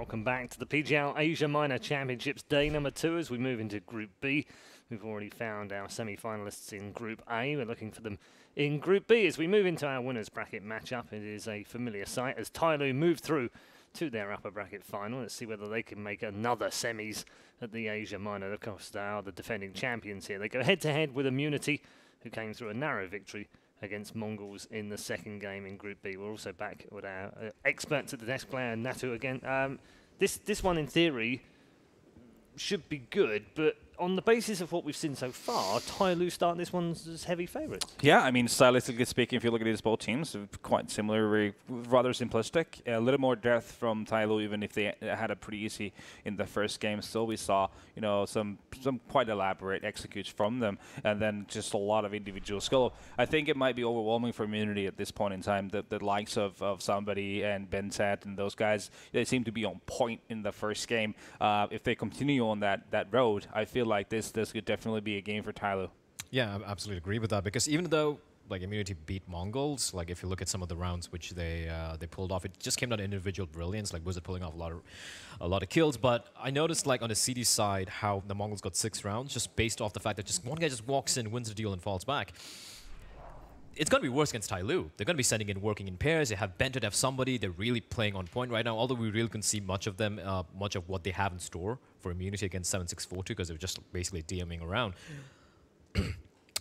Welcome back to the PGL Asia Minor Championships day number 2 as we move into Group B. We've already found our semi-finalists in Group A. We're looking for them in Group B as we move into our winners bracket matchup. It is a familiar sight as TyLoo move through to their upper bracket final. Let's see whether they can make another semis at the Asia Minor. Of course, they are the defending champions here. They go head-to-head with Immunity, who came through a narrow victory against Mongols in the second game in Group B. We're also back with our experts at the desk, player Natu again. This one, in theory, should be good, but on the basis of what we've seen so far, TyLoo start this one as heavy favourites. Yeah, I mean, stylistically speaking, if you look at these both teams, quite similar, rather simplistic. A little more depth from TyLoo, even if they had a pretty easy in the first game. Still, we saw, you know, some quite elaborate executes from them, and then just a lot of individual skill. I think it might be overwhelming for Immunity at this point in time. The likes of somebody and Bensat and those guys, they seem to be on point in the first game. If they continue on that road, I feel like this could definitely be a game for TyLoo. Yeah, I absolutely agree with that, because even though like Immunity beat Mongols, like if you look at some of the rounds which they pulled off, it just came down to individual brilliance, like Wizard pulling off a lot of kills. But I noticed like on the CD side how the Mongols got 6 rounds just based off the fact that just one guy just walks in, wins the deal, and falls back. It's going to be worse against TyLoo. They're going to be sending in working in pairs. They have Bento, they have somebody. They're really playing on point right now, although we really can see much of them, much of what they have in store for Immunity against 7642, because they're just basically DMing around.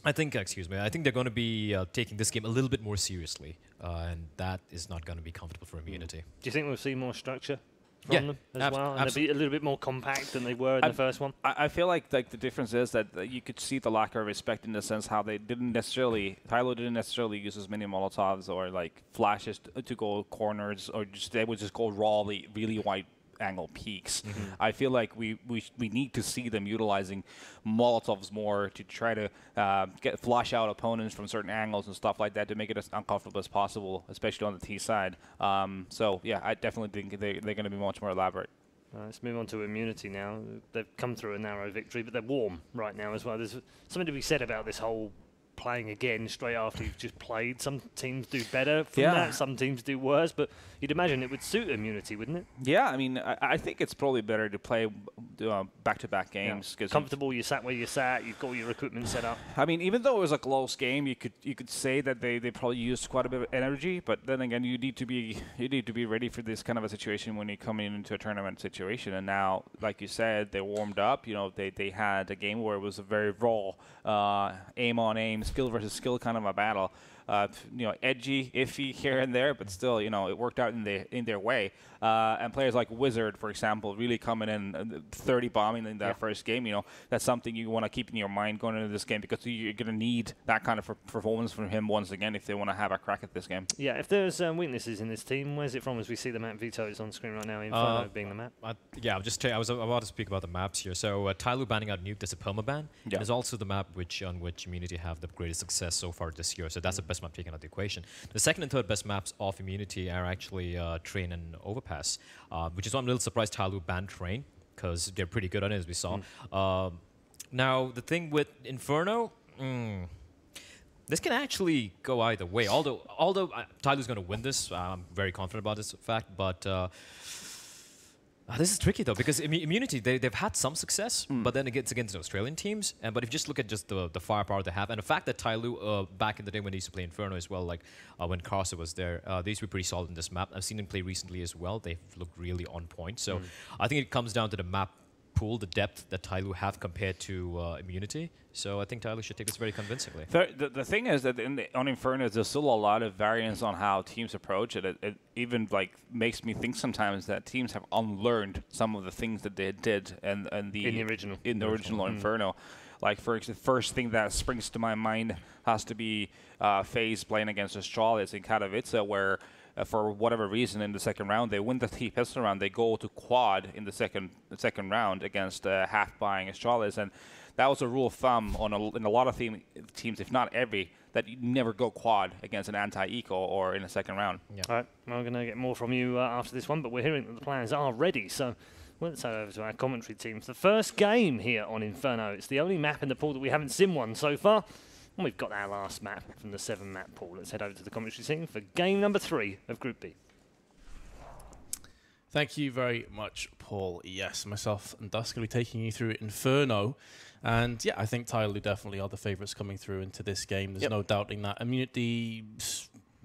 I think they're going to be taking this game a little bit more seriously, and that is not going to be comfortable for Immunity. Do you think we'll see more structure from them as well? And they'll be a little bit more compact than they were in the first one? I feel like the difference is that you could see the lack of respect in the sense how they didn't necessarily, TyLoo didn't necessarily use as many Molotovs or like flashes to go corners, or just they would just go rawly, really wide angle peaks. I feel like we need to see them utilizing Molotovs more to try to flush out opponents from certain angles and stuff like that to make it as uncomfortable as possible, especially on the T side. So yeah, I definitely think they're going to be much more elaborate. Let's move on to Immunity now. They've come through a narrow victory, but they're warm right now as well. There's something to be said about this whole playing again straight after you've just played. Some teams do better from that, some teams do worse, but you'd imagine it would suit Immunity, wouldn't it? Yeah, I mean, I think it's probably better to play back-to-back games. Yeah. Comfortable, you sat where you sat, you've got your equipment set up. I mean, even though it was a close game, you could say that they probably used quite a bit of energy, but then again, you need to be ready for this kind of a situation when you come into a tournament situation. And now, like you said, they warmed up. You know, they had a game where it was a very raw aim on aim, skill versus skill kind of a battle. You know, edgy, iffy here and there, but still, you know, it worked out in their way. And players like Wizard, for example, really coming in 30 bombing in that first game. You know, that's something you want to keep in your mind going into this game, because you're going to need that kind of performance from him once again if they want to have a crack at this game. Yeah, if there's weaknesses in this team, where's it from? As we see the map vetoes on screen right now, Inferno being the map. Yeah, I was about to speak about the maps here. So TyLoo banning out Nuke, there's a permaban. Yeah. There's also the map on which Immunity have the greatest success so far this year. So that's the best map taken out of the equation. The second and third best maps of Immunity are actually Train and Overpass, which is why I'm a little surprised TyLoo banned Train, because they're pretty good on it, as we saw. Now, the thing with Inferno, this can actually go either way. Although TyLoo's going to win this, I'm very confident about this fact, but this is tricky, though, because Immunity, they've had some success, but then it's against Australian teams. But if you just look at just the firepower they have, and the fact that TyLoo, back in the day when they used to play Inferno as well, like when Carcer was there, they used to be pretty solid in this map. I've seen them play recently as well. They've looked really on point. So I think it comes down to the map pool, the depth that TyLoo have compared to Immunity. So I think TyLoo should take this very convincingly. The thing is that on Inferno, there's still a lot of variance on how teams approach it. It even like makes me think sometimes that teams have unlearned some of the things that they did in the original Inferno. Like, the first thing that springs to my mind has to be FaZe playing against Astralis in Katowice, where for whatever reason in the second round they win the T-pistol round, they go to quad in the second round against half-buying Astralis, and that was a rule of thumb in a lot of teams, if not every, that you never go quad against an anti-eco or in a second round. Yeah. All right, well, we're going to get more from you after this one, but we're hearing that the plans are ready, so let's head over to our commentary teams. The first game here on Inferno, it's the only map in the pool that we haven't seen one so far. And we've got our last map from the 7-map pool. Let's head over to the commentary team for game number 3 of Group B. Thank you very much, Paul. Yes, myself and Dusk going to be taking you through Inferno. And yeah, I think TyLoo definitely are the favourites coming through into this game. There's no doubting that. Immunity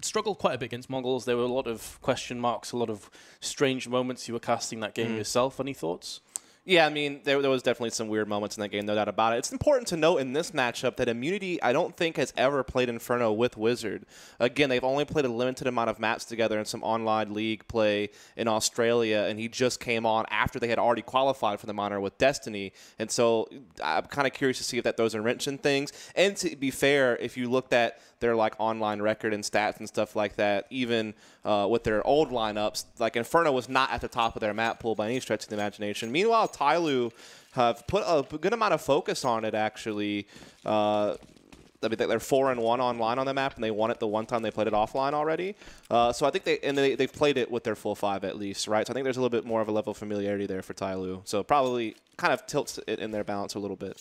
struggled quite a bit against Mongols. There were a lot of question marks, a lot of strange moments. You were casting that game yourself. Any thoughts? Yeah, I mean, there was definitely some weird moments in that game, no doubt about it. It's important to note in this matchup that Immunity, I don't think, has ever played Inferno with Wizard. Again, they've only played a limited amount of maps together in some online league play in Australia, and he just came on after they had already qualified for the minor with Destiny. And so I'm kind of curious to see if that throws a wrench in things. And to be fair, if you looked at their online record and stats and stuff like that, even with their old lineups, Inferno was not at the top of their map pool by any stretch of the imagination. Meanwhile, TyLoo have put a good amount of focus on it, actually. I mean, they're 4-1 online on the map, and they won it the one time they played it offline already. So I think they've played it with their full 5 at least, right? So I think there's a little bit more of a level of familiarity there for TyLoo. So probably kind of tilts it in their balance a little bit.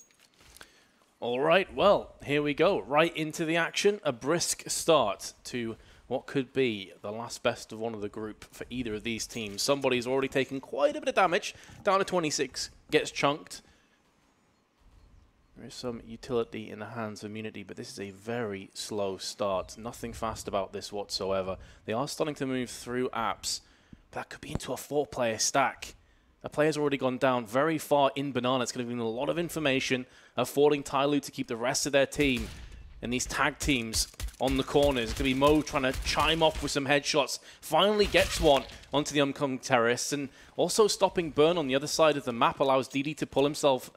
All right, well, here we go. Right into the action. A brisk start to what could be the last best of one of the group for either of these teams. Somebody's already taken quite a bit of damage. Down to 26, gets chunked. There is some utility in the hands of Immunity, but this is a very slow start. Nothing fast about this whatsoever. They are starting to move through apps. That could be into a 4-player stack. The player's already gone down very far in Banana. It's going to give them a lot of information, affording TyLoo to keep the rest of their team and these tag teams on the corners. It's going to be Mo trying to chime off with some headshots. Finally gets one onto the oncoming terrorists. And also stopping Burn on the other side of the map allows DD to pull himself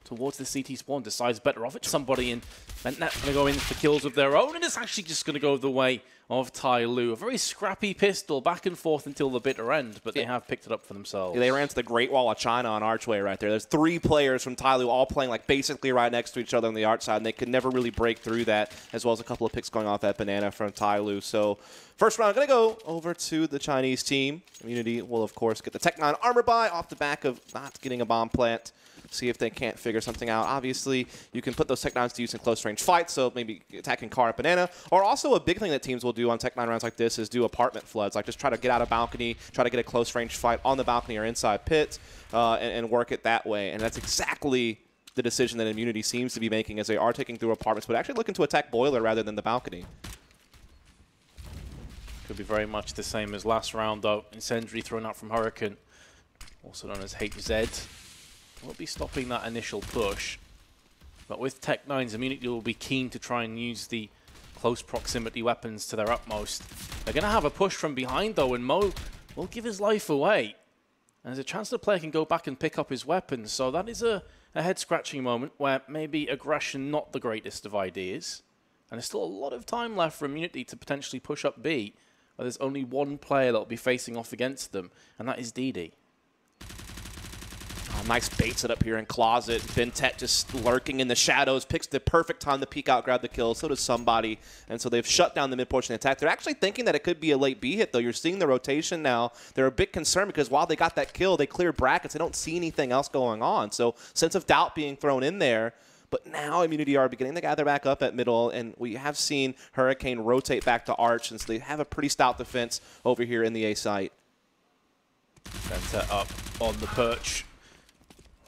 towards the CT spawn. Decides better off it's somebody, and Ventnet's going to go in for kills of their own. And it's actually just going to go the way of TyLoo. A very scrappy pistol, back and forth until the bitter end, but they have picked it up for themselves. Yeah, they ran to the Great Wall of China on Archway right there. There's 3 players from TyLoo all playing basically right next to each other on the arch side, and they could never really break through that, as well as a couple of picks going off that banana from TyLoo. So first round, going to go over to the Chinese team. Immunity will, of course, get the Tech-9 armor buy off the back of not getting a bomb plant. See if they can't figure something out. Obviously, you can put those Tech-9s to use in close-range fights, so maybe attacking car at banana. Or also a big thing that teams will do on Tech-9 rounds like this is do apartment floods. Just try to get out of balcony, try to get a close-range fight on the balcony or inside pit, and work it that way. And that's exactly the decision that Immunity seems to be making, as they are taking through apartments, but actually looking to attack boiler rather than the balcony. Could be very much the same as last round, though. Incendiary thrown out from Hurricane, also known as HZ. Won't be stopping that initial push. But with Tech-9's, Immunity will be keen to try and use the close proximity weapons to their utmost. They're going to have a push from behind, though, and Mo will give his life away. And there's a chance the player can go back and pick up his weapons. So that is a head-scratching moment where maybe aggression not the greatest of ideas. And there's still a lot of time left for Immunity to potentially push up B, where there's only one player that will be facing off against them, and that is DD. Oh, nice bait set up here in Closet. Bentet just lurking in the shadows, picks the perfect time to peek out, grab the kill. So does somebody. And so they've shut down the mid portion of the attack. They're actually thinking that it could be a late B hit, though. You're seeing the rotation now. They're a bit concerned because while they got that kill, they cleared brackets. They don't see anything else going on. So sense of doubt being thrown in there. But now Immunity are beginning to gather back up at middle, and we have seen Hurricane rotate back to Arch, and so they have a pretty stout defense over here in the A site. Bentet up on the perch.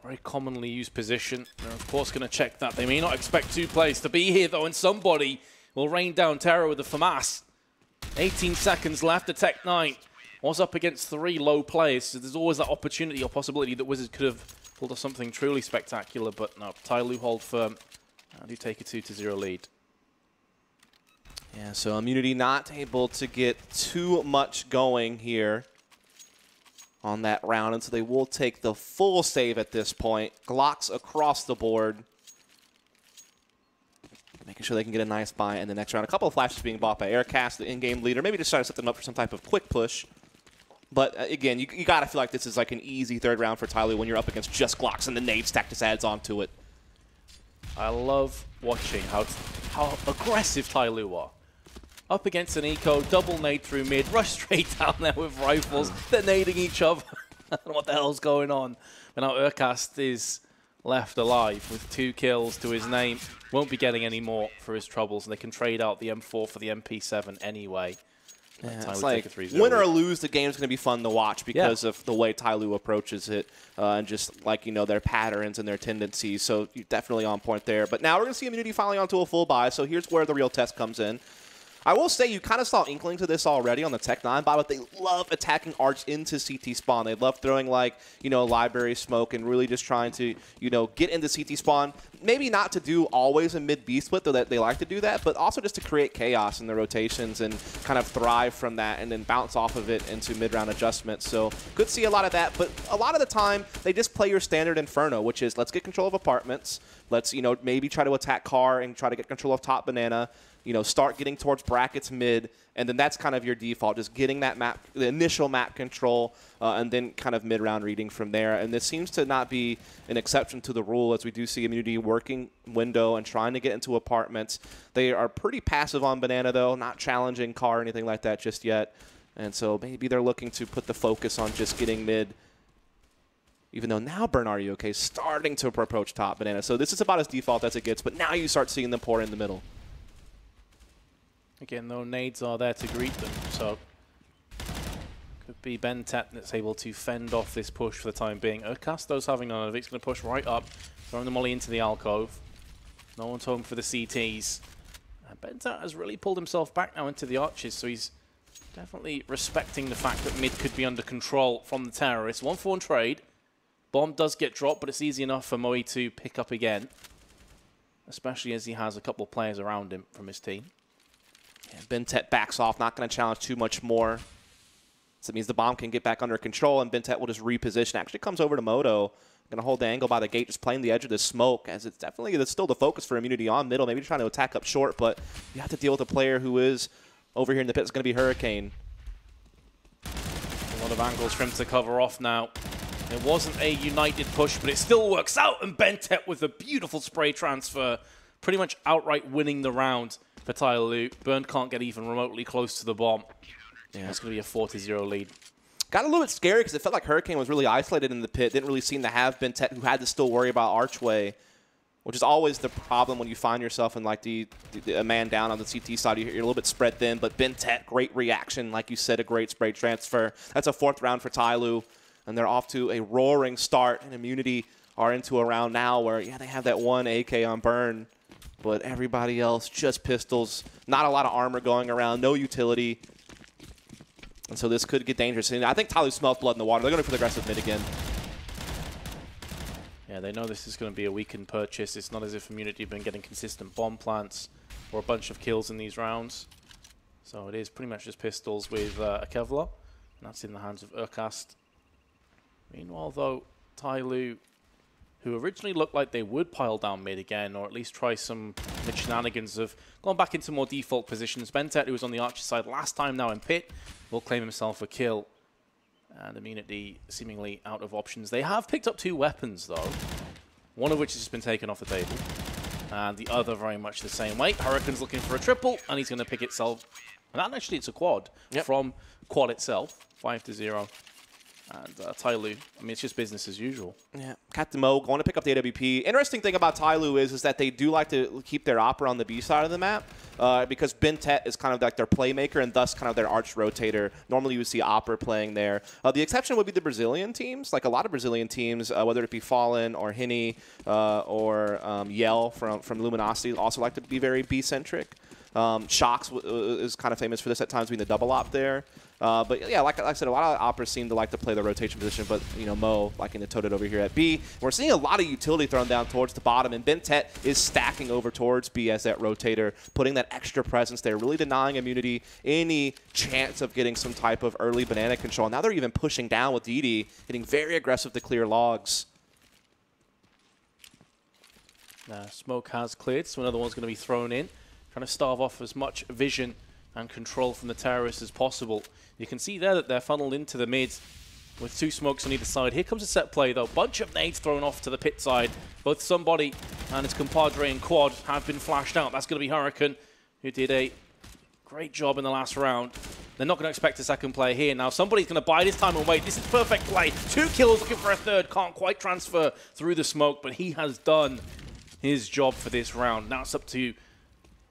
Very commonly used position. They're of course going to check that. They may not expect 2 players to be here, though, and somebody will rain down terror with the FAMAS. 18 seconds left. The Tech-9 was up against 3 low players, so there's always that opportunity or possibility that Wizards could have pulled off something truly spectacular, but no, TyLoo hold firm. And do take a 2-0 lead. Yeah, so Immunity not able to get too much going here on that round, and so they will take the full save at this point. Glocks across the board. Making sure they can get a nice buy in the next round. A couple of flashes being bought by Aircast, the in-game leader. Maybe just trying to set them up for some type of quick push. But again, you got to feel like this is like an easy third round for TyLoo when you're up against just Glocks and the nade stack just adds on to it. I love watching how aggressive TyLoo are. Up against an eco, double nade through mid, rush straight down there with rifles. They're nading each other. I don't know what the hell's going on. But now Urcast is left alive with 2 kills to his name. Won't be getting any more for his troubles, and they can trade out the M4 for the MP7 anyway. Yeah, TyLoo it's take like a 3-0 win or lead. lose, the game's going to be fun to watch because of the way TyLoo approaches it and just like their patterns and their tendencies. So you're definitely on point there. But now we're going to see Immunity finally onto a full buy. So here's where the real test comes in. I will say you kind of saw inklings of this already on the Tech 9 buy, but they love attacking Arch into CT spawn. They love throwing library smoke and really just trying to, get into CT spawn. Maybe not to do always a mid-B split, though that they like to do that, but also just to create chaos in the rotations and kind of thrive from that and then bounce off of it into mid-round adjustments. So could see a lot of that, but a lot of the time they just play your standard Inferno, which is let's get control of apartments. Let's, maybe try to attack car and try to get control of top banana. Start getting towards brackets mid, and then that's kind of your default, just getting that map, the initial map control, and then kind of mid-round reading from there. And this seems to not be an exception to the rule, as we do see Immunity working window and trying to get into apartments. They are pretty passive on banana, though, not challenging car or anything like that just yet. And so maybe they're looking to put the focus on just getting mid, even though now Burn Are You OK is starting to approach top banana. So this is about as default as it gets, but now you start seeing them pour in the middle. Again, though, nades are there to greet them, so could be Bentet that's able to fend off this push for the time being. Urkasto's having none of it. He's going to push right up, throwing the molly into the alcove. No one's home for the CTs. Bentet has really pulled himself back now into the arches, so he's definitely respecting the fact that mid could be under control from the terrorists. 1-for-1 trade. Bomb does get dropped, but it's easy enough for Moe to pick up again, especially as he has a couple of players around him from his team. Yeah, Bentet backs off, not going to challenge too much more. So it means the bomb can get back under control, and Bentet will just reposition. Actually comes over to Moto. Going to hold the angle by the gate, just playing the edge of the smoke, as it's definitely still the focus for Immunity on middle. Maybe trying to attack up short, but you have to deal with a player who is over here in the pit. It's going to be Hurricane. A lot of angles for him to cover off now. It wasn't a united push, but it still works out, and Bentet with a beautiful spray transfer, pretty much outright winning the round for TyLoo. Burn can't get even remotely close to the bomb. Yeah, it's going to be a 4-0 lead. Got a little bit scary because it felt like Hurricane was really isolated in the pit. Didn't really seem to have Bentet, who had to still worry about Archway, which is always the problem when you find yourself in like a man down on the CT side. You're a little bit spread thin, but Bentet, great reaction. Like you said, a great spray transfer. That's a 4th round for TyLoo, and they're off to a roaring start. And Immunity are into a round now where, yeah, they have that one AK on Burn, but everybody else just pistols. Not a lot of armor going around, no utility. And so this could get dangerous. And I think TyLoo smells blood in the water. They're going to put aggressive mid again. Yeah, they know this is going to be a weakened purchase. It's not as if Immunity have been getting consistent bomb plants or a bunch of kills in these rounds. So it is pretty much just pistols with a Kevlar. And that's in the hands of Urkast. Meanwhile, though, TyLoo, who originally looked like they would pile down mid again, or at least try some mid shenanigans, have gone back into more default positions. Bentet, who was on the Archer side last time, now in pit, will claim himself a kill. And Immunity seemingly out of options. They have picked up 2 weapons, though, one of which has just been taken off the table, and the other very much the same way. Hurricane's looking for a triple, and he's going to pick itself. And actually, it's a quad from quad itself, 5-0. And TyLoo, I mean, it's just business as usual. Yeah, Captain Mo going to pick up the AWP. Interesting thing about TyLoo is that they do like to keep their Opera on the B side of the map because Bentet is kind of like their playmaker and thus kind of their arch rotator. Normally you would see Opera playing there. The exception would be the Brazilian teams. Like a lot of Brazilian teams, whether it be Fallen or Henny or Yell from Luminosity, also like to be very B-centric. Shocks is kind of famous for this at times, being the double op there. But yeah, like I said, a lot of operas seem to like to play the rotation position, but Mo liking to tote it over here at B. We're seeing a lot of utility thrown down towards the bottom, and Bentet is stacking over towards B as that rotator, putting that extra presence there, really denying Immunity any chance of getting some type of early banana control. Now they're even pushing down with DD, getting very aggressive to clear logs. Smoke has cleared, so another one's going to be thrown in, trying to starve off as much vision and control from the terrorists as possible. You can see there that they're funneled into the mid with 2 smokes on either side. Here comes a set play, though. Bunch of nades thrown off to the pit side. Both Somebody and his compadre in quad have been flashed out. That's going to be Hurricane, who did a great job in the last round. They're not going to expect a second play here. Now, Somebody's going to bide his time and wait. This is perfect play. 2 kills, looking for a third. Can't quite transfer through the smoke, but he has done his job for this round. Now it's up to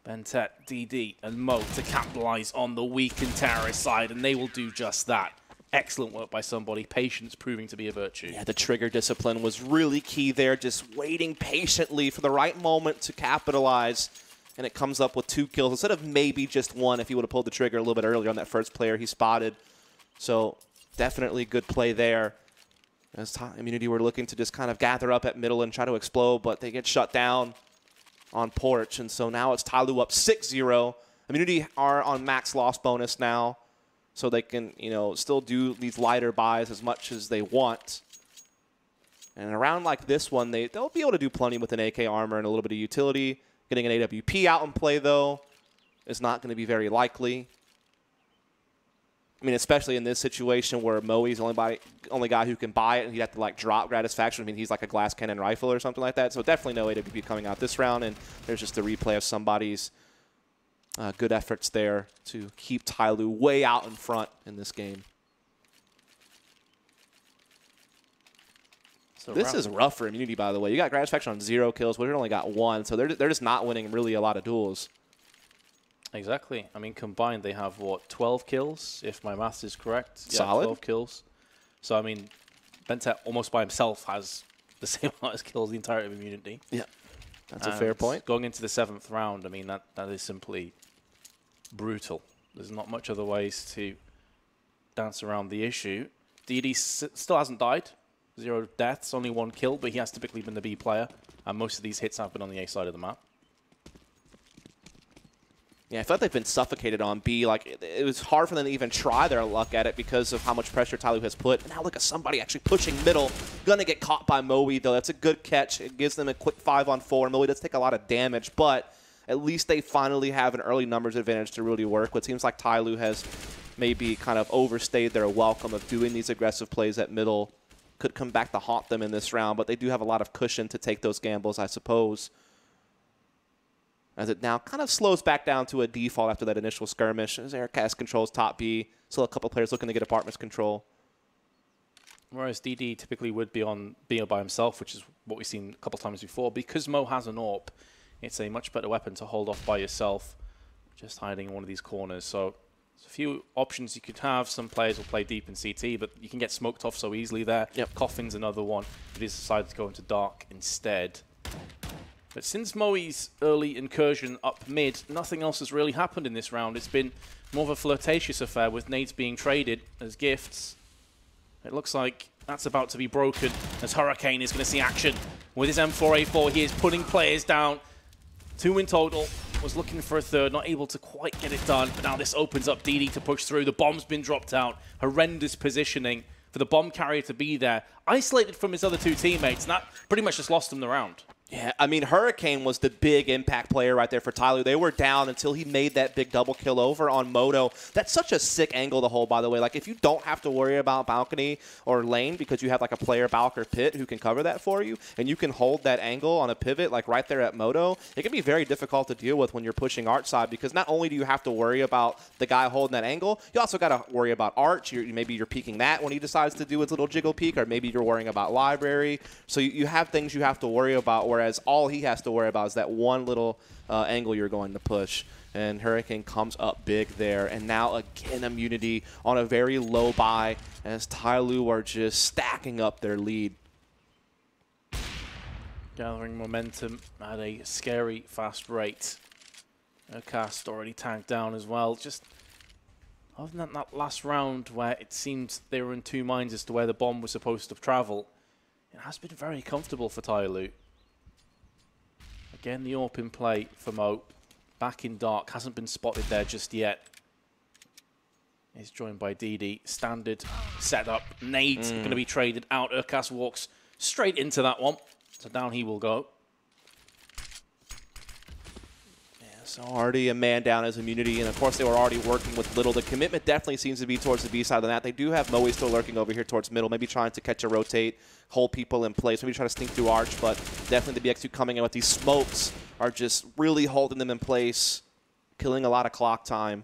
Bentet, DD, and Mo to capitalize on the weakened terrorist side, and they will do just that. Excellent work by somebody. Patience proving to be a virtue. Yeah, the trigger discipline was really key there, just waiting patiently for the right moment to capitalize. And it comes up with 2 kills instead of maybe just 1 if he would have pulled the trigger a little bit earlier on that first player he spotted. So definitely good play there. As Immunity were looking to just kind of gather up at middle and try to explode, but they get shut down on Porch. And so now it's TyLoo up 6-0. Immunity are on max loss bonus now, so they can, you know, still do these lighter buys as much as they want. And around like this one, they'll be able to do plenty with an AK armor and a little bit of utility. Getting an AWP out in play, though, is not going to be very likely. I mean, especially in this situation where Moe's the only guy who can buy it, and he'd have to, like, drop Gratisfaction. I mean, he's like a glass cannon rifle or something like that. So definitely no AWP coming out this round, and there's just a replay of somebody's good efforts there to keep TyLoo way out in front in this game. So this is rough for Immunity, by the way. You got Gratisfaction on 0 kills. Wizard only got 1, so they're just not winning really a lot of duels. Exactly. I mean, combined, they have, what, 12 kills, if my maths is correct? Solid. Yeah, 12 kills. So, I mean, Bentet almost by himself has the same amount of kills the entirety of Immunity. Yeah, that's a fair point. Going into the 7th round, I mean, that is simply brutal. There's not much other ways to dance around the issue. DD still hasn't died. 0 deaths, only 1 kill, but he has typically been the B player, and most of these hits have been on the A side of the map. Yeah, I feel like they've been suffocated on B. Like, it was hard for them to even try their luck at it because of how much pressure TyLoo has put. And now look at somebody actually pushing middle. Gonna get caught by Moe, though. That's a good catch. It gives them a quick 5-on-4. Moe does take a lot of damage, but at least they finally have an early numbers advantage to really work. What seems like TyLoo has maybe kind of overstayed their welcome of doing these aggressive plays at middle. Could come back to haunt them in this round, but they do have a lot of cushion to take those gambles, I suppose. As it now kind of slows back down to a default after that initial skirmish. As Aircast controls top B. Still a couple players looking to get apartments control. Whereas DD typically would be on B by himself, which is what we've seen a couple times before. Because Mo has an AWP, it's a much better weapon to hold off by yourself, just hiding in one of these corners. So there's a few options you could have. Some players will play deep in CT, but you can get smoked off so easily there. Yep. Coffin's another one, but he's decided to go into dark instead. But since Moe's early incursion up mid, nothing else has really happened in this round. It's been more of a flirtatious affair with nades being traded as gifts. It looks like that's about to be broken as Hurricane is going to see action with his M4A4. He is putting players down. 2 in total. Was looking for a third, not able to quite get it done. But now this opens up DD to push through. The bomb's been dropped out. Horrendous positioning for the bomb carrier to be there. Isolated from his other 2 teammates, and that pretty much just lost him the round. Yeah, I mean, Hurricane was the big impact player right there for TyLoo. They were down until he made that big double kill over on Moto. That's such a sick angle to hold, by the way. Like, if you don't have to worry about balcony or lane because you have, like, a player balk or pit who can cover that for you, and you can hold that angle on a pivot, like, right there at Moto, it can be very difficult to deal with when you're pushing Arch side because not only do you have to worry about the guy holding that angle, you also got to worry about Arch. Maybe you're peeking that when he decides to do his little jiggle peek, or maybe you're worrying about library. So you have things you have to worry about, whereas all he has to worry about is that one little angle you're going to push. And Hurricane comes up big there. And now, again, Immunity on a very low buy as TyLoo are just stacking up their lead. Gathering momentum at a scary fast rate. Cast already tanked down as well. Just other than that last round where it seemed they were in 2 minds as to where the bomb was supposed to travel, it has been very comfortable for TyLoo. Again, the AWP in play for Mo. Back in dark, hasn't been spotted there just yet. He's joined by DD. Standard setup. Nades going to be traded out. Urkas walks straight into that one. So down he will go. Yeah, so already a man down as Immunity, and of course they were already working with little. The commitment definitely seems to be towards the B side of that. They do have Moe still lurking over here towards middle, maybe trying to catch a rotate, hold people in place, maybe try to sneak through Arch, but definitely the BX2 coming in with these smokes are just really holding them in place, killing a lot of clock time.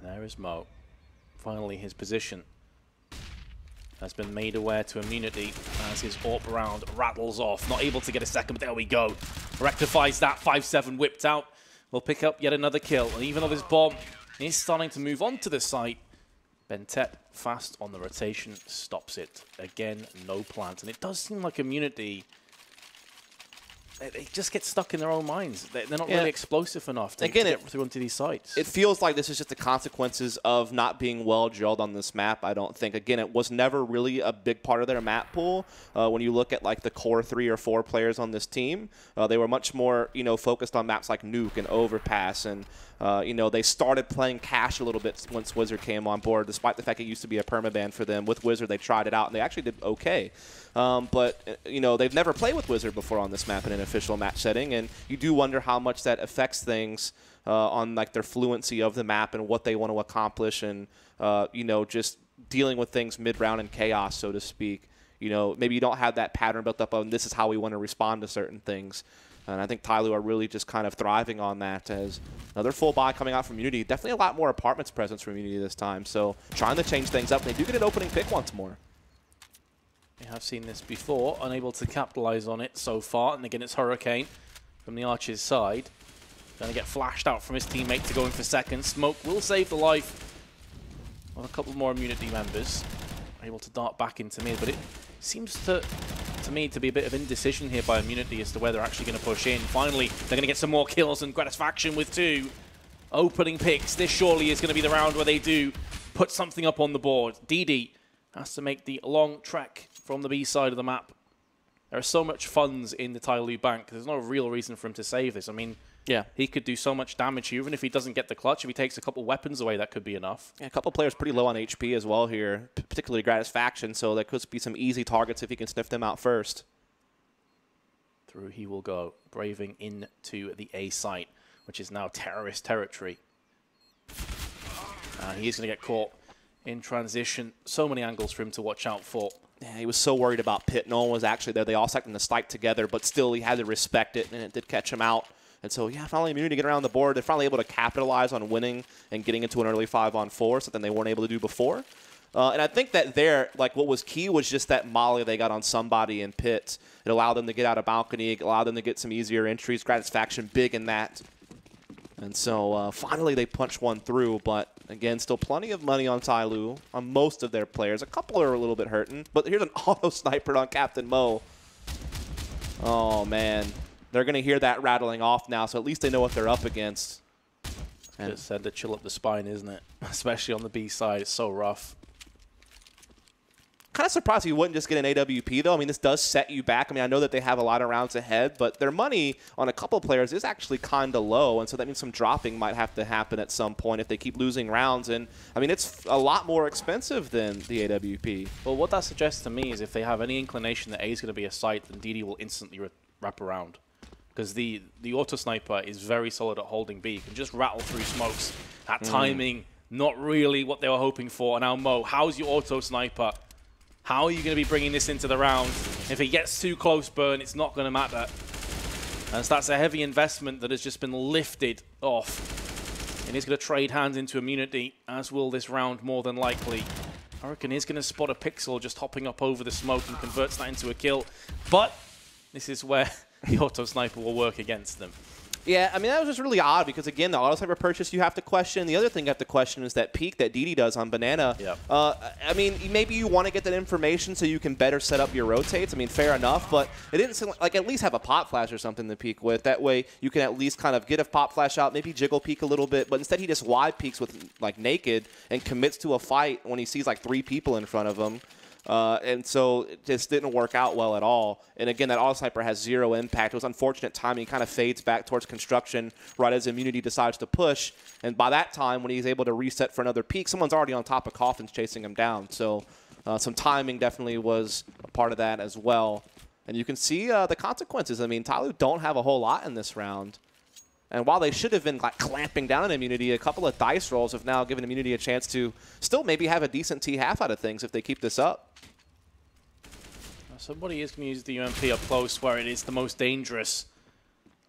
There is Mo. Finally, his position has been made aware to Immunity as his AWP round rattles off. Not able to get a second, but there we go. Rectifies that, 5-7 whipped out. Will pick up yet another kill. And even though this bomb is starting to move on to the site, Bentet, fast on the rotation, stops it. Again, no plant. And it does seem like Immunity, they just get stuck in their own minds. They're not really explosive enough to get through onto these sites. It feels like this is just the consequences of not being well gelled on this map, I don't think. Again, it was never really a big part of their map pool. When you look at like the core 3 or 4 players on this team, they were much more, focused on maps like Nuke and Overpass, and they started playing Cash a little bit once Wizard came on board, despite the fact it used to be a permaban for them. With Wizard, they tried it out, and they actually did okay. But they've never played with Wizard before on this map in an official match setting, and you do wonder how much that affects things on like their fluency of the map and what they want to accomplish, and just dealing with things mid-round in chaos, so to speak. Maybe you don't have that pattern built up on this is how we want to respond to certain things. And I think TyLoo are really just kind of thriving on that, as another full buy coming out from Unity. Definitely a lot more apartments presence from Unity this time. So trying to change things up. They do get an opening pick once more. We have seen this before, unable to capitalize on it so far. And again, it's Hurricane from the Archer's side. Going to get flashed out from his teammate to go in for second. Smoke will save the life of a couple more Immunity members. Able to dart back into mid, but it seems to me to be a bit of indecision here by Immunity as to where they're actually going to push in. Finally, they're going to get some more kills and Gratisfaction with 2 opening picks. This surely is going to be the round where they do put something up on the board. DD has to make the long trek from the B side of the map. There are so much funds in the TyLoo bank. There's no real reason for him to save this. I mean, yeah, he could do so much damage here. Even if he doesn't get the clutch, if he takes a couple weapons away, that could be enough. Yeah, a couple players pretty low on HP as well here, particularly Gratisfaction, so there could be some easy targets if he can sniff them out first. Through he will go, braving into the A site, which is now terrorist territory. And he is going to get caught in transition. So many angles for him to watch out for. Yeah, he was so worried about Pit. No one was actually there. They all second the spike together, but still he had to respect it, and it did catch him out. And so, yeah, finally Immunity get around the board. They're finally able to capitalize on winning and getting into an early 5-on-4, something they weren't able to do before. And I think that what was key was just that molly they got on somebody in Pit. It allowed them to get out of balcony. It allowed them to get some easier entries. Gratisfaction big in that. And so, finally they punched one through. But, again, still plenty of money on TyLoo on most of their players. A couple are a little bit hurting. But here's an auto-sniper on Captain Mo. Oh, man. They're going to hear that rattling off now, so at least they know what they're up against. And it's said to chill up the spine, isn't it? Especially on the B side. It's so rough. Kind of surprised you wouldn't just get an AWP, though. I mean, this does set you back. I mean, I know that they have a lot of rounds ahead, but their money on a couple of players is actually kind of low, and so that means some dropping might have to happen at some point if they keep losing rounds. And, I mean, it's a lot more expensive than the AWP. Well, what that suggests to me is if they have any inclination that A is going to be a site, then DD will instantly wrap around. Because the auto sniper is very solid at holding B. You can just rattle through smokes. That timing, not really what they were hoping for. Now, Mo, how's your auto sniper? How are you going to be bringing this into the round? If he gets too close, Burn, it's not going to matter. And so that's a heavy investment that has just been lifted off. And he's going to trade hands into Immunity, as will this round more than likely. I reckon he's going to spot a pixel just hopping up over the smoke and converts that into a kill. But this is where the auto sniper will work against them. Yeah, I mean, that was just really odd because, again, the auto sniper purchase you have to question. The other thing you have to question is that peek that DD does on Banana. Yep. I mean, maybe you want to get that information so you can better set up your rotates. I mean, fair enough, but it didn't seem like at least have a pop flash or something to peek with. That way you can at least kind of get a pop flash out, maybe jiggle peek a little bit, but instead he just wide peeks with, like, naked and commits to a fight when he sees, like, 3 people in front of him. And so it just didn't work out well at all. And again, that auto sniper has 0 impact. It was unfortunate timing. He kind of fades back towards construction right as Immunity decides to push. And by that time, when he's able to reset for another peak, someone's already on top of Coffins chasing him down. So some timing definitely was a part of that as well. And you can see the consequences. I mean, TyLoo don't have a whole lot in this round. And while they should have been like clamping down on Immunity, a couple of dice rolls have now given Immunity a chance to still maybe have a decent T-half out of things if they keep this up. Somebody is going to use the UMP up close where it is the most dangerous.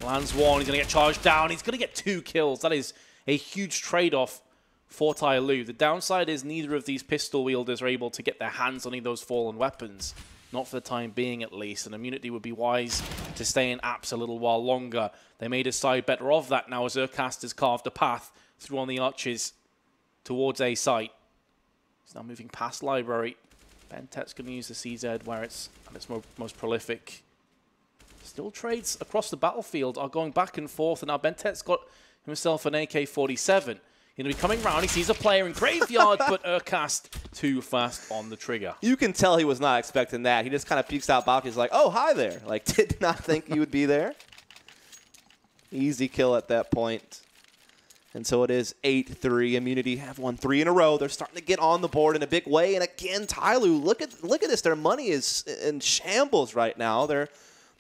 Lands one, he's going to get charged down. He's going to get 2 kills. That is a huge trade-off for TyLoo. The downside is neither of these pistol wielders are able to get their hands on any of those fallen weapons. Not for the time being, at least. And Immunity would be wise to stay in apps a little while longer. They may decide better of that now as Urcast has carved a path through on the arches towards A site. He's now moving past Library. Bentet's going to use the CZ where it's at its most prolific. Still trades across the battlefield are going back and forth. And now Bentet's got himself an AK-47. He's going to be coming round. He sees a player in Graveyard, but Urcast too fast on the trigger. You can tell he was not expecting that. He just kind of peeks out back. He's like, oh, hi there. Like, did not think you would be there. Easy kill at that point. And so it is 8-3. Immunity have won 3 in a row. They're starting to get on the board in a big way. And again, TyLoo, look at this. Their money is in shambles right now. They're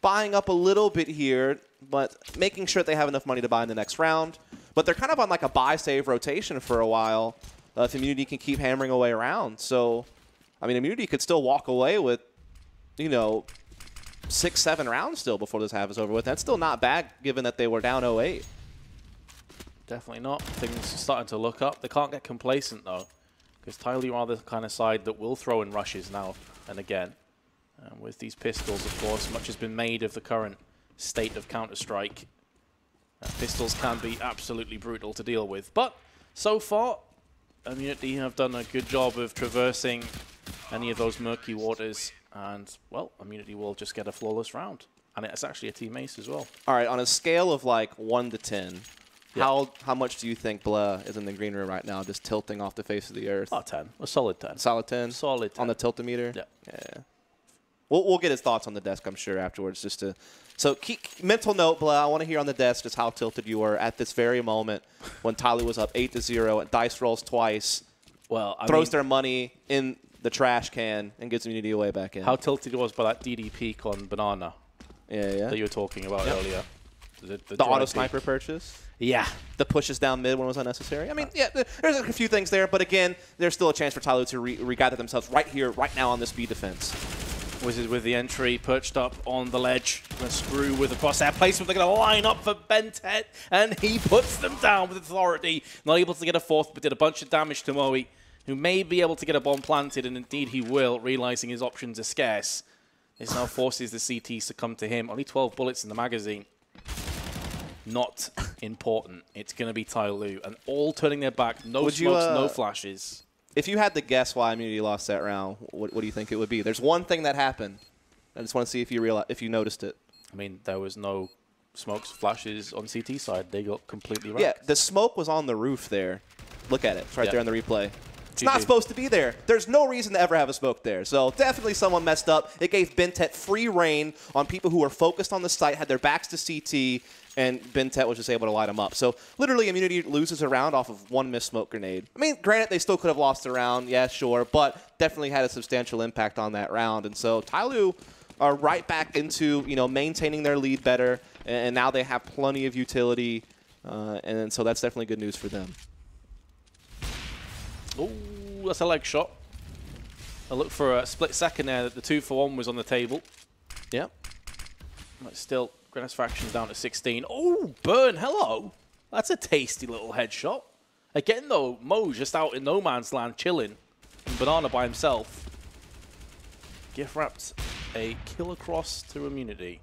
buying up a little bit here, but making sure they have enough money to buy in the next round. But they're kind of on like a buy-save rotation for a while if Immunity can keep hammering away around. So, I mean, Immunity could still walk away with, you know, 6-7 rounds still before this half is over with. That's still not bad given that they were down 0-8. Definitely not. Things are starting to look up. They can't get complacent, though, because TyLoo are the kind of side that will throw in rushes now and again. With these pistols, of course, much has been made of the current state of Counter-Strike. Pistols can be absolutely brutal to deal with. But so far, Immunity have done a good job of traversing any of those murky waters. And, well, Immunity will just get a flawless round. And it's actually a team ace as well. All right, on a scale of like 1 to 10, how much do you think Blah is in the green room right now, just tilting off the face of the earth? Oh, 10. A solid 10. Solid 10? Solid 10. On the tiltometer? Yeah. Yeah. We'll get his thoughts on the desk, I'm sure, afterwards. Just to, so mental note, Blah, I want to hear on the desk just how tilted you were at this very moment when TyLoo was up 8-0 and dice rolls twice. Well, throws their money in the trash can and gets Immunity away back in. How tilted it was by that DD peak on Banana that you were talking about earlier. The auto sniper purchase? Yeah. The pushes down mid when it was unnecessary. I mean, yeah, there's a few things there, but again, there's still a chance for TyLoo to regather themselves right here, right now on this B defense. Wizard with the entry, perched up on the ledge. Gonna screw with the crosshair placement. They're going to line up for Bentet, and he puts them down with authority. Not able to get a fourth, but did a bunch of damage to Moe, who may be able to get a bomb planted, and indeed he will, realizing his options are scarce. This now forces the CTs to come to him. Only 12 bullets in the magazine. Not important. It's going to be TyLoo, and all turning their back. No smokes, no flashes. If you had to guess why Immunity lost that round, what do you think it would be? There's one thing that happened. I just want to see if you noticed it. I mean, there was no smokes, flashes on CT side. They got completely wrecked. Yeah, the smoke was on the roof there. Look at it. It's right there on the replay. It's GG. not supposed to be there. There's no reason to ever have a smoke there. So definitely someone messed up. It gave Bentet free reign on people who were focused on the site, had their backs to CT, and Bentet was just able to light them up. So literally Immunity loses a round off of one missed smoke grenade. I mean, granted, they still could have lost a round, yeah, sure, but definitely had a substantial impact on that round. And so TyLoo are right back into, you know, maintaining their lead better, and now they have plenty of utility, and so that's definitely good news for them. Oh, that's a leg shot. I looked for a split second there that the 2-for-1 was on the table. Yep. But still, Grena's Faction down to 16. Oh, Burn, hello. That's a tasty little headshot. Again, though, Mo's just out in no man's land chilling. And Banana by himself. Gift wrapped a kill across to Immunity.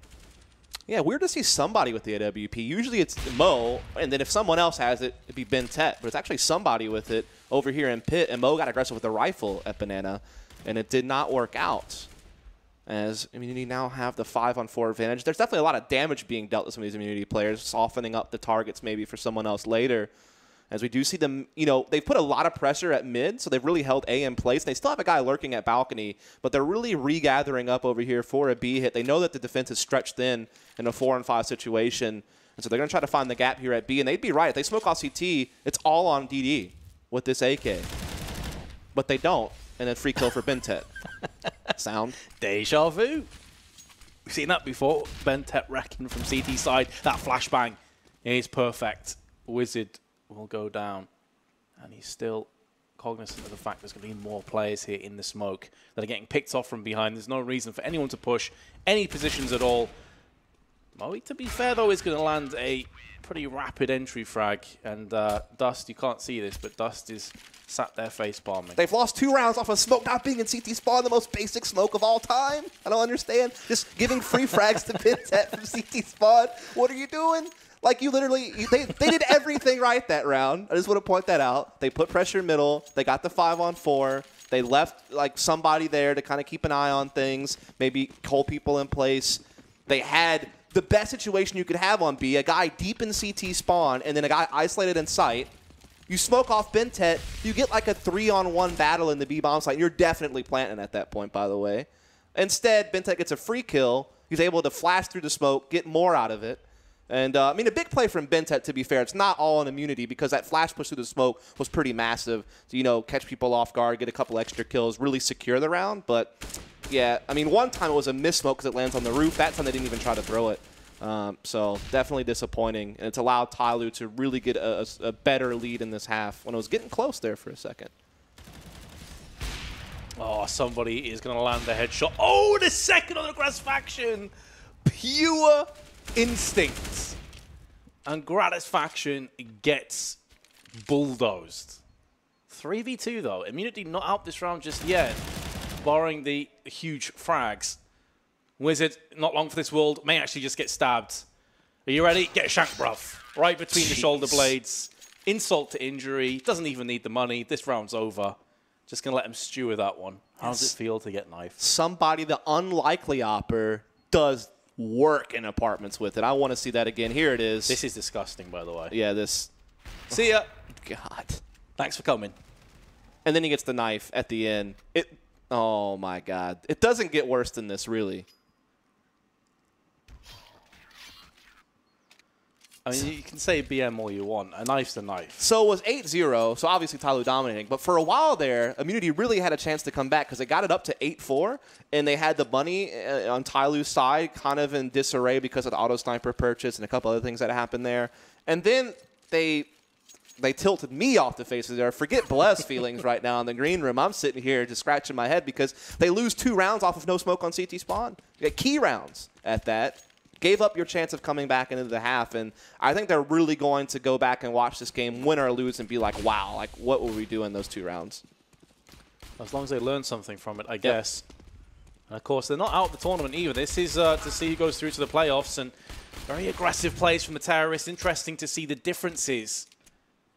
Yeah, weird to see somebody with the AWP. Usually it's Mo, and then if someone else has it, it'd be Bentet. But it's actually somebody with it over here in Pit, and Mo got aggressive with the rifle at Banana, and it did not work out. As Immunity now have the 5-on-4 advantage. There's definitely a lot of damage being dealt to some of these Immunity players, softening up the targets maybe for someone else later. As we do see them, you know, they've put a lot of pressure at mid, so they've really held A in place. They still have a guy lurking at balcony, but they're really regathering up over here for a B hit. They know that the defense is stretched thin in a 4-on-5 situation, and so they're going to try to find the gap here at B, and they'd be right. If they smoke off CT, it's all on DD with this AK. But they don't, and then free kill for Bentet. Sound? Deja vu. We've seen that before. Bentet wrecking from CT side. That flashbang is perfect. Wizard will go down, and he's still cognizant of the fact there's going to be more players here in the smoke that are getting picked off from behind. There's no reason for anyone to push any positions at all. Moe, to be fair, though, is going to land a pretty rapid entry frag. And Dust, you can't see this, but Dust is sat there face palming. They've lost 2 rounds off of smoke not being in CT spawn, the most basic smoke of all time. I don't understand. Just giving free frags to Bintet from CT spawn. What are you doing? Like, you literally, they did everything right that round. I just want to point that out. They put pressure in middle. They got the 5-on-4. They left, like, somebody there to kind of keep an eye on things, maybe hold people in place. They had the best situation you could have on B, a guy deep in CT spawn, and then a guy isolated in sight. You smoke off Bintet, you get like a 3-on-1 battle in the B bomb site. You're definitely planting at that point, by the way. Instead, Bintet gets a free kill. He's able to flash through the smoke, get more out of it. And, I mean, a big play from Bintet, to be fair. It's not all on immunity because that flash push through the smoke was pretty massive to, you know, catch people off guard, get a couple extra kills, really secure the round. But, yeah, I mean, one time it was a miss smoke because it lands on the roof. That time they didn't even try to throw it. So definitely disappointing. And it's allowed TyLoo to really get a better lead in this half when it was getting close there for a second. Oh, somebody is going to land the headshot. Oh, the second on the Grass faction. Pure instincts. And Gratis faction gets bulldozed. 3v2 though. Immunity not out this round just yet, barring the huge frags. Wizard, not long for this world, may actually just get stabbed. Are you ready? Get shanked, bruv. Right between the shoulder blades. Insult to injury. Doesn't even need the money. This round's over. Just going to let him stew with that one. How does it feel to get knifed? Somebody, the unlikely opper, does work in apartments with it. I want to see that again. Here it is. This is disgusting, by the way. Yeah, this. See ya. God. Thanks for coming. And then he gets the knife at the end. Oh, my God. It doesn't get worse than this, really. I mean, you can say BM all you want. A knife's a knife. So it was 8-0, so obviously TyLoo dominating. But for a while there, Immunity really had a chance to come back because they got it up to 8-4, and they had the money on TyLoo's side kind of in disarray because of the auto sniper purchase and a couple other things that happened there. And then they tilted me off the face of there. Forget Bless feelings right now in the green room. I'm sitting here just scratching my head because they lose 2 rounds off of no smoke on CT spawn. You get key rounds at that. Gave up your chance of coming back into the half, and I think they're really going to go back and watch this game, win or lose, and be like, wow, like what will we do in those 2 rounds? As long as they learn something from it, I guess. And of course, they're not out of the tournament either. This is to see who goes through to the playoffs, and very aggressive plays from the terrorists. Interesting to see the differences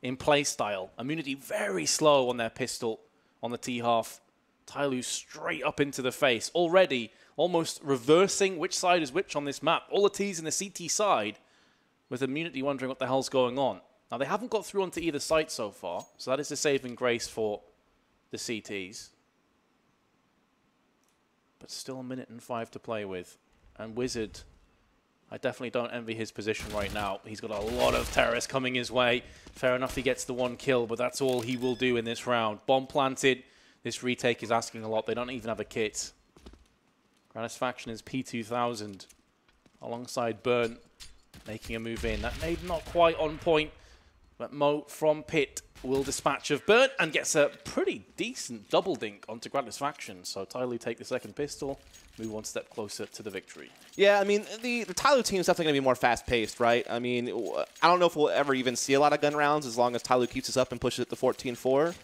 in play style. Immunity very slow on their pistol on the T-half. TyLoo straight up into the face. Already almost reversing which side is which on this map. All the T's in the CT side, with Immunity wondering what the hell's going on. Now, they haven't got through onto either side so far, so that is a saving grace for the CTs. But still 1 minute and 5 to play with. And Wizard, I definitely don't envy his position right now. He's got a lot of terrorists coming his way. Fair enough, he gets the 1 kill, but that's all he will do in this round. Bomb planted. This retake is asking a lot. They don't even have a kit. Gratis faction is P2000 alongside Burn making a move in. That made not quite on point, but Mo from Pit will dispatch of Burn and gets a pretty decent double dink onto Gratis faction. So TyLoo take the second pistol, move 1 step closer to the victory. Yeah, I mean, the TyLoo team is definitely going to be more fast-paced, right? I mean, I don't know if we'll ever even see a lot of gun rounds as long as TyLoo keeps us up and pushes it to 14-4.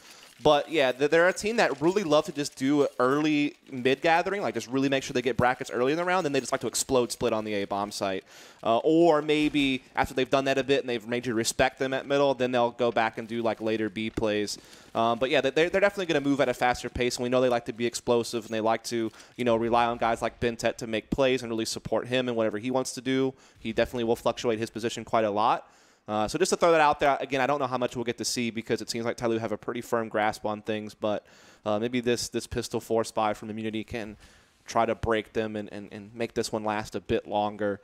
But, yeah, they're a team that really love to just do early mid-gathering, like just really make sure they get brackets early in the round, then they just like to explode split on the A-bomb site. Or maybe after they've done that a bit and they've made you respect them at middle, then they'll go back and do like later B plays. But, yeah, they're definitely going to move at a faster pace, and we know they like to be explosive, and they like to, you know, rely on guys like Bintet to make plays and really support him in whatever he wants to do. He definitely will fluctuate his position quite a lot. So just to throw that out there, again, I don't know how much we'll get to see because it seems like TyLoo have a pretty firm grasp on things, but maybe this pistol force buy from Immunity can try to break them and make this one last a bit longer.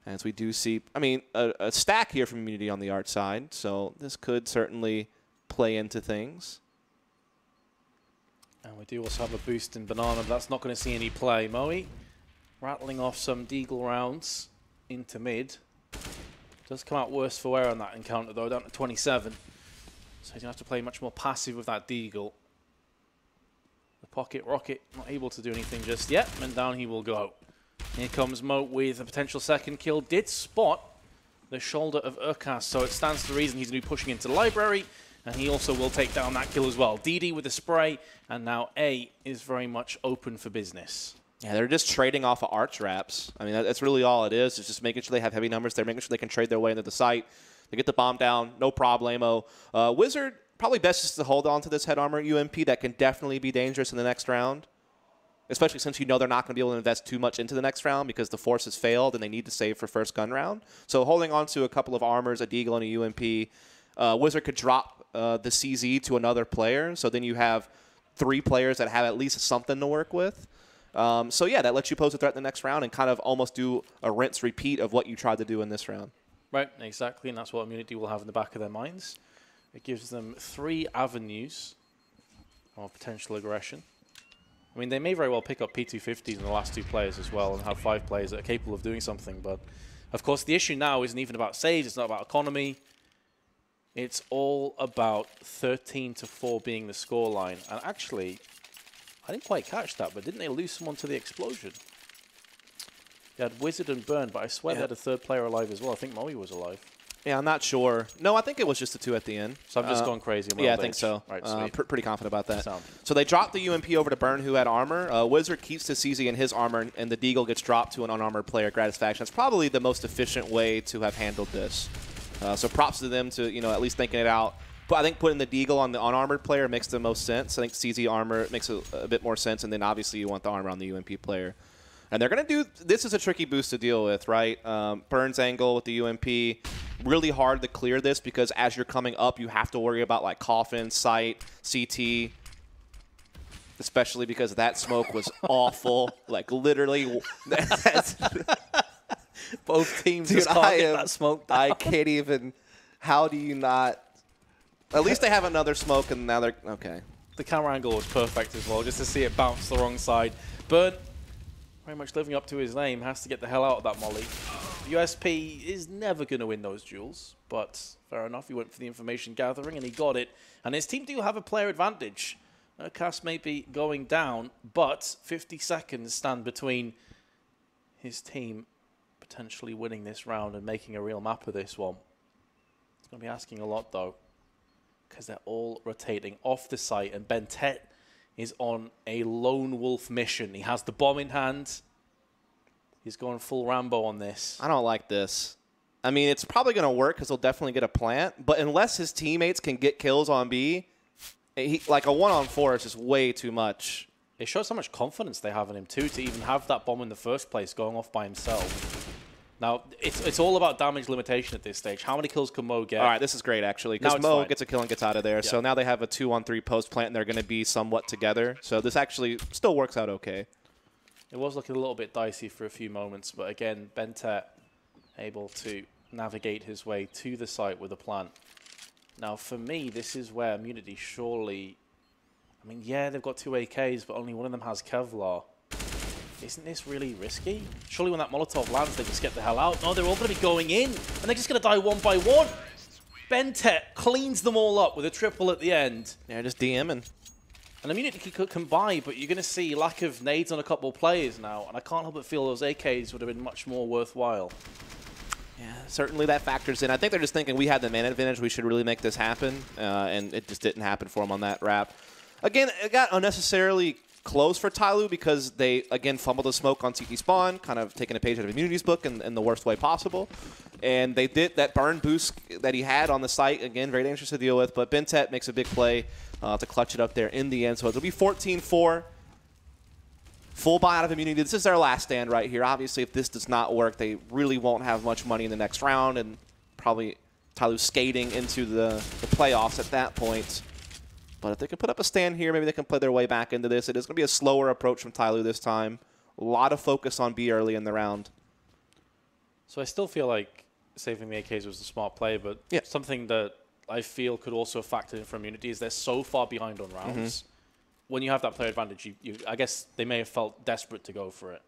As we do see, I mean, a stack here from Immunity on the art side, so this could certainly play into things. And we do also have a boost in Banana, but that's not going to see any play. Moe rattling off some Deagle rounds into mid. Does come out worse for wear on that encounter, though, down to 27. So he's going to have to play much more passive with that Deagle. The pocket rocket not able to do anything just yet, and down he will go. Here comes Moat with a potential second kill. Did spot the shoulder of Urkas, so it stands to reason he's going to be pushing into the library, and he also will take down that kill as well. DD with the spray, and now A is very much open for business. Yeah, they're just trading off of arch wraps. I mean, that's really all it is. It's just making sure they have heavy numbers. They're making sure they can trade their way into the site. They get the bomb down, no problemo. Wizard, probably best just to hold on to this head armor UMP. That can definitely be dangerous in the next round, especially since you know they're not going to be able to invest too much into the next round because the force has failed and they need to save for first gun round. So holding on to a couple of armors, a Deagle and a UMP, Wizard could drop the CZ to another player. So then you have 3 players that have at least something to work with. So yeah, that lets you pose a threat in the next round and kind of almost do a rinse repeat of what you tried to do in this round. Right, exactly, and that's what Immunity will have in the back of their minds. It gives them 3 avenues of potential aggression. I mean, they may very well pick up P250s in the last 2 players as well and have 5 players that are capable of doing something, but of course the issue now isn't even about saves, it's not about economy. It's all about 13-4 being the scoreline, and actually, I didn't quite catch that, but didn't they lose someone to the explosion? They had Wizard and Burn, but I swear they had a 3rd player alive as well. I think Moe was alive. Yeah, I'm not sure. No, I think it was just the 2 at the end. So I'm just going crazy. Yeah, I think so. Right, pretty confident about that. Sound. So they dropped the UMP over to Burn, who had armor. Wizard keeps the CZ in his armor, and the Deagle gets dropped to an unarmored player. Gratisfaction. That's probably the most efficient way to have handled this. So props to them to at least thinking it out. But I think putting the Deagle on the unarmored player makes the most sense. I think CZ armor makes a bit more sense, and then obviously you want the armor on the UMP player. And they're going to do – this is a tricky boost to deal with, right? Burn's angle with the UMP, really hard to clear this because as you're coming up, you have to worry about, like, coffin, sight, CT, especially because that smoke was awful. Like, literally – both teams Dude, just can't get that smoke down. I can't even – how do you not – at least they have another smoke, and now they're – okay. The camera angle was perfect as well, just to see it bounce the wrong side. Burn, very much living up to his name, has to get the hell out of that molly. USP is never going to win those duels, but fair enough. He went for the information gathering, and he got it. And his team do have a player advantage. Cass may be going down, but 50 seconds stand between his team potentially winning this round and making a real map of this one. It's going to be asking a lot, though, because they're all rotating off the site, and Bentet is on a lone wolf mission. He has the bomb in hand. He's going full Rambo on this. I don't like this. I mean, it's probably going to work because he'll definitely get a plant, but unless his teammates can get kills on B, like a 1-on-4 is just way too much. It shows how much confidence they have in him, too, to even have that bomb in the first place going off by himself. Now, it's all about damage limitation at this stage. How many kills can Mo get? All right, this is great, actually, because Mo gets a kill and gets out of there. Yeah. So now they have a 2-on-3 post plant, and they're going to be somewhat together. So this actually still works out okay. It was looking a little bit dicey for a few moments, but again, Bentet able to navigate his way to the site with a plant. Now, for me, this is where Immunity surely... I mean, yeah, they've got 2 AKs, but only one of them has Kevlar. Isn't this really risky? Surely when that Molotov lands, they just get the hell out. No, they're all going to be going in, and they're just going to die one by one. Bentet cleans them all up with a triple at the end. Yeah, just DMing. And Immunity can buy, but you're going to see lack of nades on a couple of players now, and I can't help but feel those AKs would have been much more worthwhile. Yeah, certainly that factors in. I think they're just thinking we had the man advantage, we should really make this happen, and it just didn't happen for them on that wrap. Again, it got unnecessarily close for TyLoo because they, again, fumbled the smoke on CT spawn, kind of taking a page out of Immunity's book in the worst way possible. And they did that burn boost that he had on the site, again, very dangerous to deal with, but Bentet makes a big play to clutch it up there in the end. So it'll be 14-4. Full buy out of Immunity. This is their last stand right here. Obviously, if this does not work, they really won't have much money in the next round, and probably TyLoo skating into the playoffs at that point. But if they can put up a stand here, maybe they can play their way back into this. It is going to be a slower approach from TyLoo this time. A lot of focus on B early in the round. So I still feel like saving the AKs was a smart play, but something that I feel could also factor in for Immunity is they're so far behind on rounds. When you have that player advantage, I guess they may have felt desperate to go for it.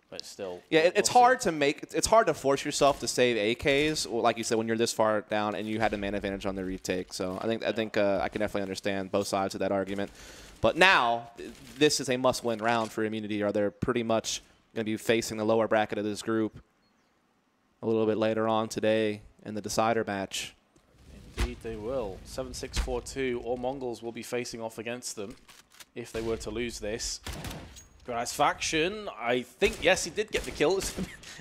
But still, yeah, it's hard to it's hard to force yourself to save AKs, like you said, when you're this far down and you had a man advantage on the retake. So I think I can definitely understand both sides of that argument. But now this is a must-win round for Immunity, or they're pretty much going to be facing the lower bracket of this group a little bit later on today in the decider match. Indeed they will. 7-6-4-2, all Mongols will be facing off against them if they were to lose this. Faction, I think, yes, he did get the kill. It's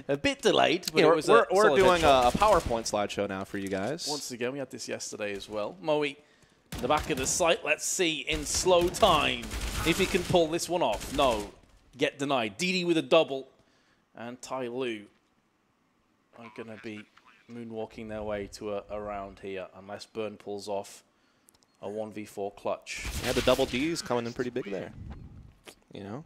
a bit delayed, but it was we're doing a PowerPoint slideshow now for you guys. Once again, we had this yesterday as well. Moe, in the back of the site, let's see in slow time if he can pull this one off. No, get denied. DD with a double, and TyLoo are going to be moonwalking their way to a round here, unless Burn pulls off a 1v4 clutch. Yeah, the double Ds coming in pretty big there. You know?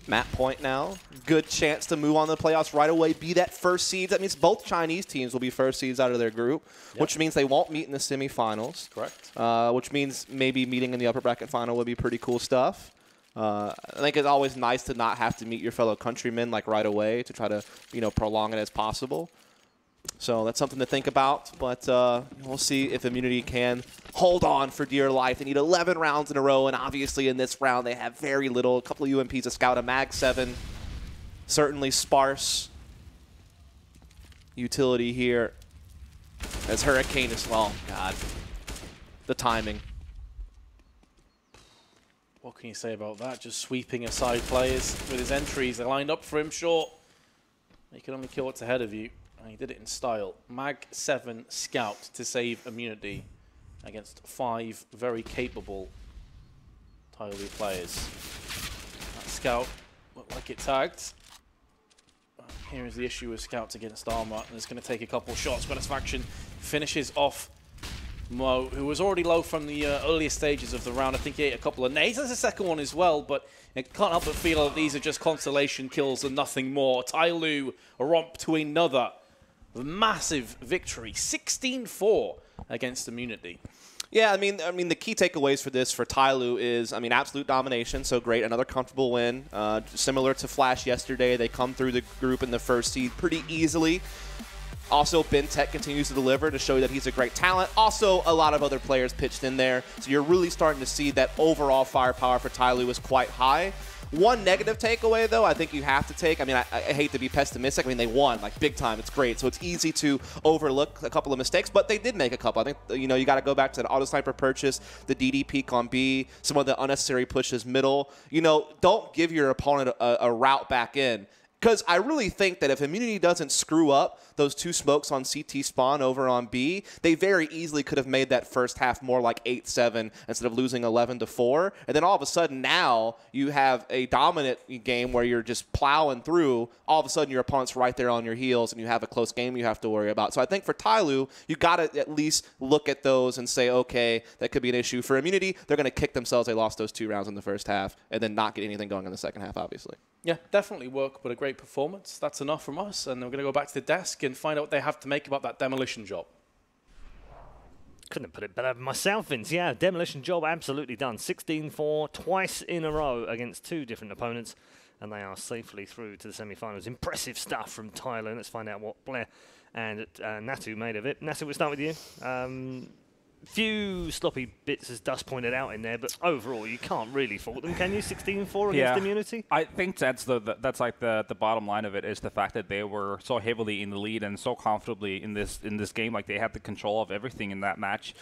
Map point now. Good chance to move on to the playoffs right away, be that first seed. That means both Chinese teams will be first seeds out of their group, which means they won't meet in the semifinals. Correct. Which means maybe meeting in the upper bracket final would be pretty cool stuff. I think it's always nice to not have to meet your fellow countrymen like right away to try to, prolong it as possible. So that's something to think about, but we'll see if Immunity can hold on for dear life. They need 11 rounds in a row, and obviously in this round they have very little. A couple of UMPs, a Scout, a Mag 7. Certainly sparse utility here as Hurricane as well. God, the timing. What can you say about that? Just sweeping aside players with his entries. They're lined up for him, short. You can only kill what's ahead of you. And he did it in style. Mag 7 Scout to save Immunity against 5 very capable TyLoo players. That Scout looked like it tagged. Here is the issue with Scouts against Armor, and it's going to take a couple shots. Faction finishes off Mo, who was already low from the earlier stages of the round. I think he ate a couple of nades. There's a second one as well, but it can't help but feel that these are just consolation kills and nothing more. TyLoo romp to another massive victory, 16-4 against Immunity. Yeah, I mean, the key takeaways for this for TyLoo is, absolute domination. So great, another comfortable win. Similar to Flash yesterday, they come through the group in the first seed pretty easily. Also, Ben Tech continues to deliver to show you that he's a great talent. Also, a lot of other players pitched in there. So you're really starting to see that overall firepower for TyLoo is quite high. One negative takeaway, though, I think you have to take. I hate to be pessimistic. They won, big time. It's great. So it's easy to overlook a couple of mistakes, but they did make a couple. I think, you got to go back to that auto sniper purchase, the DD peek on B, some of the unnecessary pushes middle. Don't give your opponent a route back in. Because I really think that if Immunity doesn't screw up those 2 smokes on CT spawn over on B, they very easily could have made that first half more like 8-7 instead of losing 11-4. And then all of a sudden now you have a dominant game where you're just plowing through. All of a sudden your opponent's right there on your heels and you have a close game you have to worry about. So I think for TyLoo, you got to at least look at those and say, okay, that could be an issue. For Immunity, they're going to kick themselves. They lost those 2 rounds in the first half and then not get anything going in the second half, obviously. Yeah, definitely work, but a great performance. That's enough from us, and then we're going to go back to the desk and find out what they have to make about that demolition job. Couldn't have put it better myself, Vince. Yeah, demolition job absolutely done. 16-4, twice in a row against 2 different opponents, and they are safely through to the semi-finals. Impressive stuff from TyLoo. Let's find out what Blair and Natu made of it. Natu, we'll start with you. Few sloppy bits, as Dust pointed out in there, but overall you can't really fault them, can you? 16-4 against Immunity. I think that's the bottom line of it, is the fact that they were so heavily in the lead and so comfortably in this game. They had the control of everything in that match.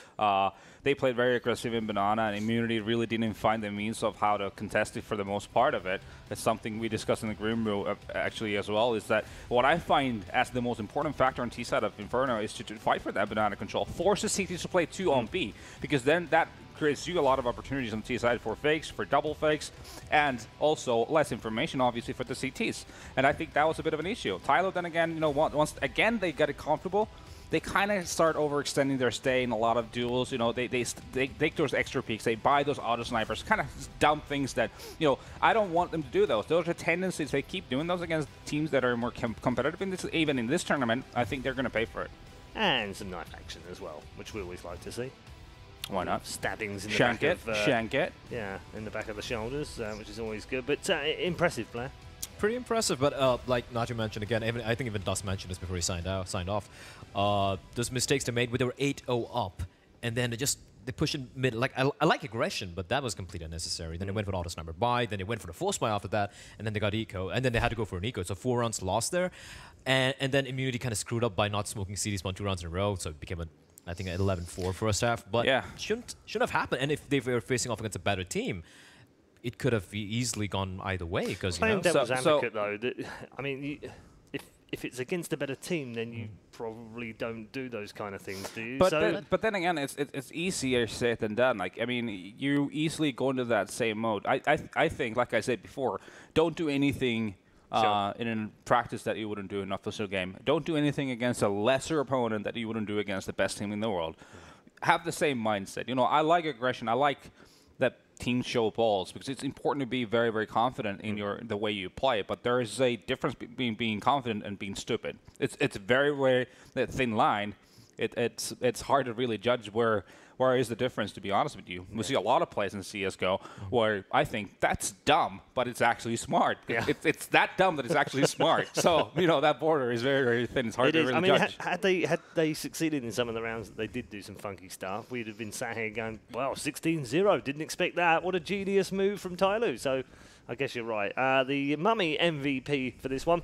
They played very aggressive in Banana, and Immunity really didn't find the means of how to contest it for the most part of it. It's something we discussed in the Grim Room actually as well, is that what I find as the most important factor on T side of Inferno is to fight for that Banana control. Force the CTs to play 2 on B, because then that creates you a lot of opportunities on T side for fakes, for double fakes, and also less information, obviously, for the CTs. And I think that was a bit of an issue. TyLoo, then again, once again they got it comfortable, they kind of start overextending their stay in a lot of duels. They take those extra peeks, they buy those auto snipers, kind of dumb things that, I don't want them to do those. Those are tendencies. They keep doing those against teams that are more competitive in this, even in this tournament. I think they're going to pay for it. And some knife action as well, which we always like to see. Why not? Stabbings in the Shank back it, of... shank it. Yeah, in the back of the shoulders, which is always good. But impressive, Blair. Pretty impressive, but like Natu mentioned again, I think even Dust mentioned this before he signed off. Those mistakes they made when they were 8-0 up, and then they they push in mid. Like I like aggression, but that was completely unnecessary. Then they went for the auto sniper buy. Then they went for the force buy after that, and then they got eco, and then they had to go for an eco. So 4 rounds lost there, and then Immunity kind of screwed up by not smoking CD spawn 2 rounds in a row. So it became I think an 11-4 first half. But shouldn't have happened. And if they were facing off against a better team, it could have easily gone either way. Because Playing devil's advocate though, I mean, if it's against a better team, then you probably don't do those kind of things, do you? But then again, it's easier said than done. Like, I mean, you easily go into that same mode. I think, like I said before, don't do anything in a practice that you wouldn't do in an official game. Don't do anything against a lesser opponent that you wouldn't do against the best team in the world. Have the same mindset. You know, I like aggression. I like that teams show balls because it's important to be very, very confident in the way you play. But there is a difference between being confident and being stupid. It's very, very thin line. It's hard to really judge where is the difference, to be honest with you. We see a lot of plays in CSGO where I think that's dumb, but it's actually smart. Yeah. It's that dumb that it's actually smart. So, you know, that border is very, very thin. It's hard to really judge. Had they succeeded in some of the rounds that they did do some funky stuff, we'd have been sat here going, well, 16-0, didn't expect that. What a genius move from TyLoo. So I guess you're right. The Mummy MVP for this one.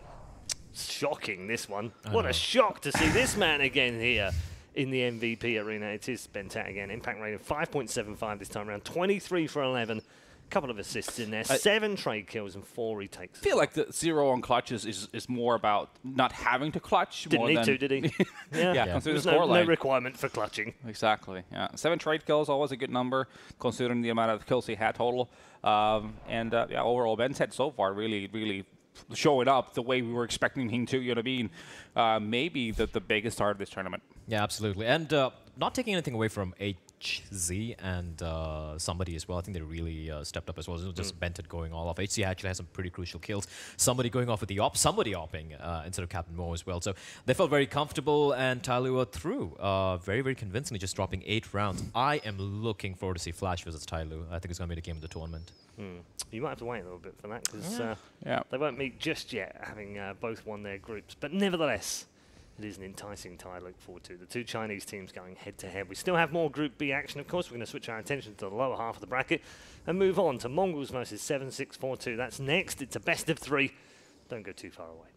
Shocking, this one. What a shock to see this man again here in the MVP arena. It is Bentat again. Impact rating of 5.75 this time around. 23 for 11. Couple of assists in there. 7 trade kills and 4 retakes. I feel like the 0 on clutches is more about not having to clutch. Didn't more need than to, did he? yeah. There's no requirement for clutching. Exactly. Yeah. 7 trade kills, always a good number, considering the amount of kills he had total. Yeah, overall, Bentat so far really, really showing up the way we were expecting him to. You know what I mean? Maybe the biggest star of this tournament. Yeah, absolutely. And not taking anything away from HZ and somebody as well. I think they really stepped up as well. It was just Bentat going all off. HZ actually has some pretty crucial kills. Somebody going off with the op, somebody opping instead of Captain Mo as well. So they felt very comfortable, and TyLoo are through very, very convincingly, just dropping 8 rounds. I am looking forward to see Flash versus TyLoo. I think it's going to be the game of the tournament. You might have to wait a little bit for that because they won't meet just yet, having both won their groups. But nevertheless, it is an enticing tie to look forward to. The 2 Chinese teams going head-to-head. We still have more Group B action, of course. We're going to switch our attention to the lower half of the bracket and move on to Mongols versus 7642. That's next. It's a best of 3. Don't go too far away.